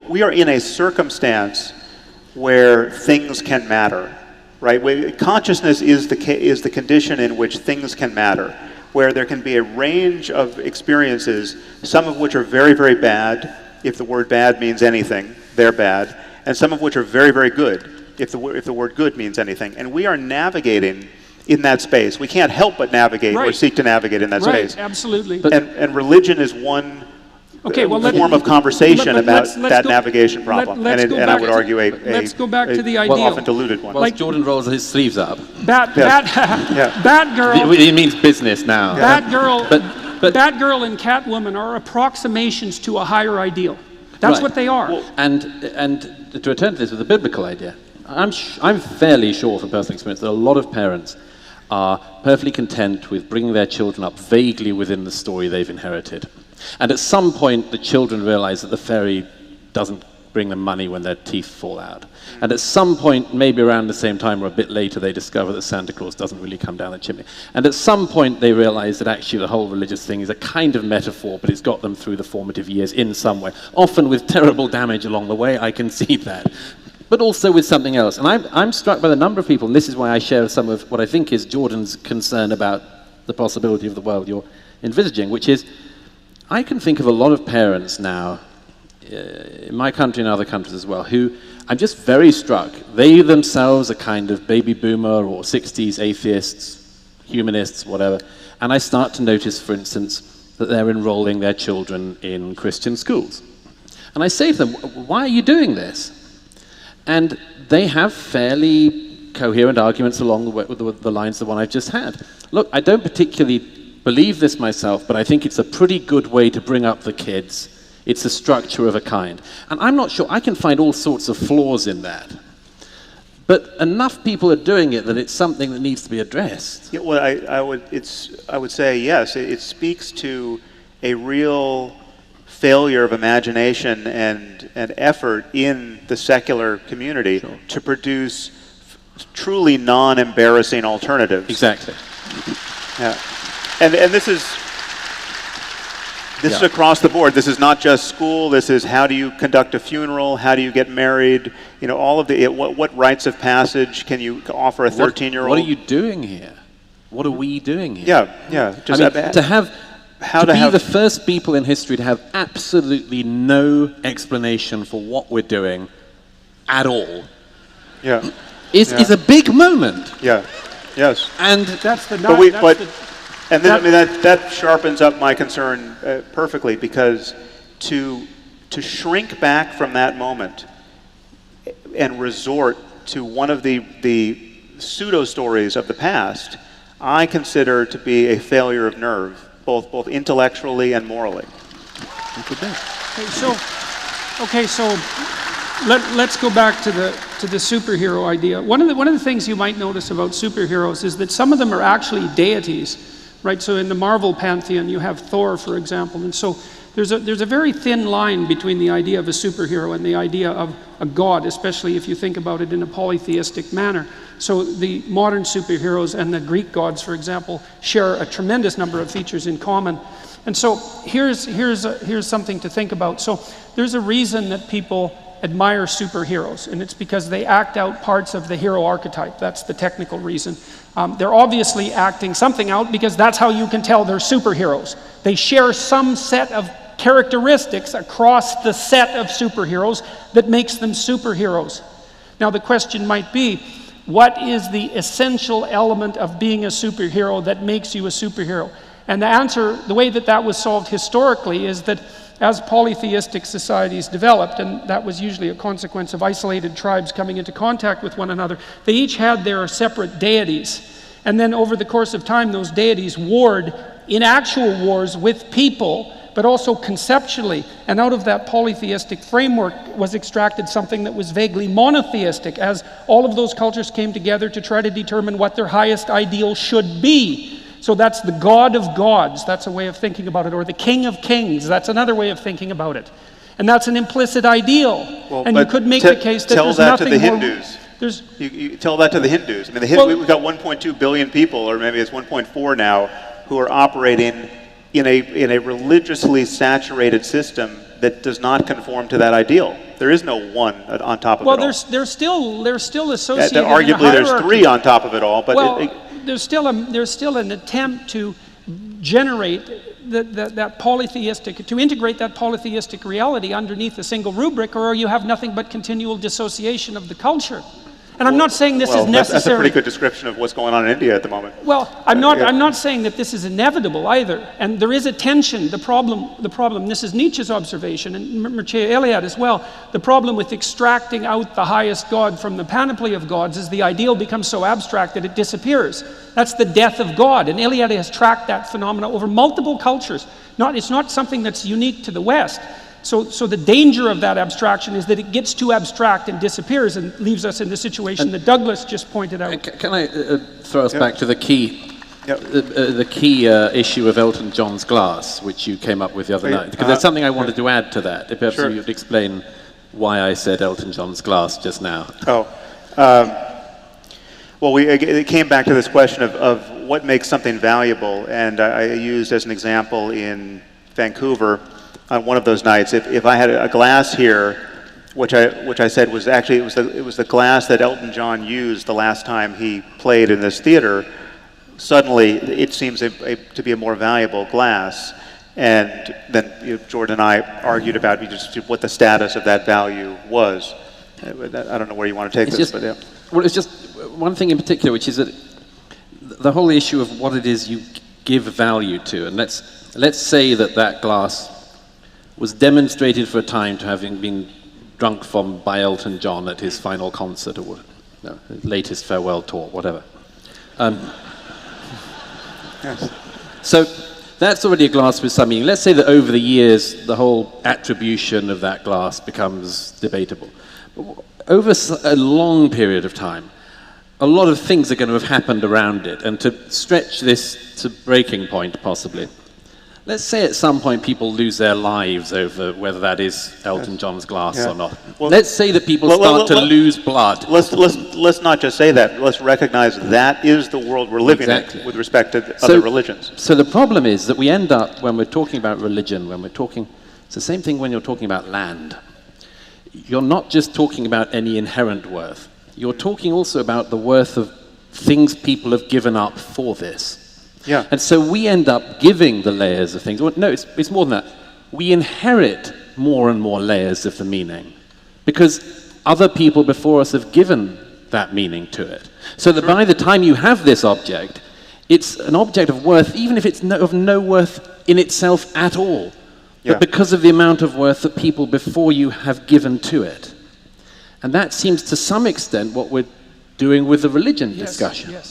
we are in a circumstance where things can matter, right? Consciousness is the condition in which things can matter, where there can be a range of experiences, some of which are very, very bad. If the word bad means anything, they're bad. And some of which are very, very good, if the word good means anything. And we are navigating in that space. We can't help but navigate or seek to navigate in that space. Right, absolutely. And religion is one form of conversation about that navigation problem. And I would argue let's go back to the ideal. Often diluted one. Well, Jordan rolls his sleeves up. Bad girl. He means business now. Bad girl and Catwoman are approximations to a higher ideal. That's what they are. And to return to this with a biblical idea, I'm fairly sure from personal experience that a lot of parents are perfectly content with bringing their children up vaguely within the story they've inherited. And at some point, the children realize that the fairy doesn't bring them money when their teeth fall out. And at some point, maybe around the same time or a bit later, they discover that Santa Claus doesn't really come down the chimney. And at some point, they realize that actually the whole religious thing is a kind of metaphor, but it's got them through the formative years in some way. Often with terrible damage along the way, I concede that. But also with something else. And I'm struck by the number of people, and this is why I share some of what I think is Jordan's concern about the possibility of the world you're envisaging, which is, I can think of a lot of parents now, in my country and other countries as well, who I'm just very struck. They themselves are kind of baby boomer or 60s atheists, humanists, whatever. And I start to notice, for instance, that they're enrolling their children in Christian schools. And I say to them, why are you doing this? And they have fairly coherent arguments along the lines of the one I've just had. Look, I don't particularly believe this myself, but I think it's a pretty good way to bring up the kids. It's a structure of a kind. And I'm not sure, I can find all sorts of flaws in that. But enough people are doing it that it's something that needs to be addressed. Yeah, well, I would say yes. It speaks to a real failure of imagination and effort in the secular community to produce truly non-embarrassing alternatives. Exactly. Yeah, and this is across the board. This is not just school. This is how do you conduct a funeral? How do you get married? You know, all of the what rites of passage can you offer a 13-year-old? What are you doing here? What are we doing here? Yeah. Just to be the first people in history to have absolutely no explanation for what we're doing at all. Is a big moment. Yes. And that's the. That sharpens up my concern perfectly, because to shrink back from that moment and resort to one of the pseudo stories of the past, I consider to be a failure of nerve, both intellectually and morally. So let's go back to the superhero idea. One of the things you might notice about superheroes is that some of them are actually deities, right? So in the Marvel pantheon, you have Thor, for example, and so there's a very thin line between the idea of a superhero and the idea of a god, especially if you think about it in a polytheistic manner. So the modern superheroes and the Greek gods, for example, share a tremendous number of features in common. And so here's something to think about. So there's a reason that people admire superheroes, and it's because they act out parts of the hero archetype. That's the technical reason. They're obviously acting something out because that's how you can tell they're superheroes. They share some set of characteristics across the set of superheroes that makes them superheroes. Now the question might be, what is the essential element of being a superhero that makes you a superhero? And the answer, the way that was solved historically, is that as polytheistic societies developed, and that was usually a consequence of isolated tribes coming into contact with one another, they each had their separate deities. And then over the course of time, those deities warred in actual wars with people, but also conceptually. And out of that polytheistic framework was extracted something that was vaguely monotheistic, as all of those cultures came together to try to determine what their highest ideal should be. So that's the God of gods, that's a way of thinking about it, or the King of kings, that's another way of thinking about it. And that's an implicit ideal. Well, and you could make the case that there's nothing more... Tell that to the Hindus. You tell that to the Hindus. I mean, we've got 1.2 billion people, or maybe it's 1.4 now, who are operating in a religiously saturated system that does not conform to that ideal. There is no one on top of it all. Well, there's still associated. Arguably, there's three on top of it all, but there's still an attempt to generate that polytheistic, to integrate that polytheistic reality underneath a single rubric, or you have nothing but continual dissociation of the culture. And I'm not saying this is necessary. That's a pretty good description of what's going on in India at the moment. Well, I'm not saying that this is inevitable either. And there is a tension. The problem, this is Nietzsche's observation, and Mircea Eliade as well, the problem with extracting out the highest God from the panoply of gods is the ideal becomes so abstract that it disappears. That's the death of God. And Eliade has tracked that phenomena over multiple cultures. It's not something that's unique to the West. So the danger of that abstraction is that it gets too abstract and disappears and leaves us in the situation that Douglas just pointed out. Can I throw us back to the key, the key issue of Elton John's glass, which you came up with the other night? Because there's something I wanted to add to that. If perhaps you'd explain why I said Elton John's glass just now. Well, it came back to this question of what makes something valuable, and I used as an example in Vancouver on one of those nights. If I had a glass here, which I said was actually it was the glass that Elton John used the last time he played in this theater, suddenly it seems to be a more valuable glass. And then Jordan and I argued about just what the status of that value was. I don't know where you want to take this, but yeah. Well, it's just one thing in particular, which is that the whole issue of what it is you give value to, and let's say that glass was demonstrated for a time to having been drunk from by Elton John at his final concert or his latest farewell tour, whatever. Yes. So that's already a glass with some meaning. Let's say that over the years, the whole attribution of that glass becomes debatable. But over a long period of time, a lot of things are going to have happened around it, and to stretch this to breaking point, possibly. Let's say at some point people lose their lives over whether that is Elton John's glass or not. Well, let's say that people start to lose blood. Let's not just say that. Let's recognize that is the world we're living in with respect to other religions. So the problem is that we end up, when we're talking about religion, it's the same thing when you're talking about land. You're not just talking about any inherent worth. You're talking also about the worth of things people have given up for this. Yeah. And so we end up giving the layers of things. Well, no, it's more than that. We inherit more and more layers of the meaning because other people before us have given that meaning to it. So that by the time you have this object, it's an object of worth, even if it's of no worth in itself at all, but because of the amount of worth that people before you have given to it. And that seems to some extent what we're doing with the religion discussion. Yes.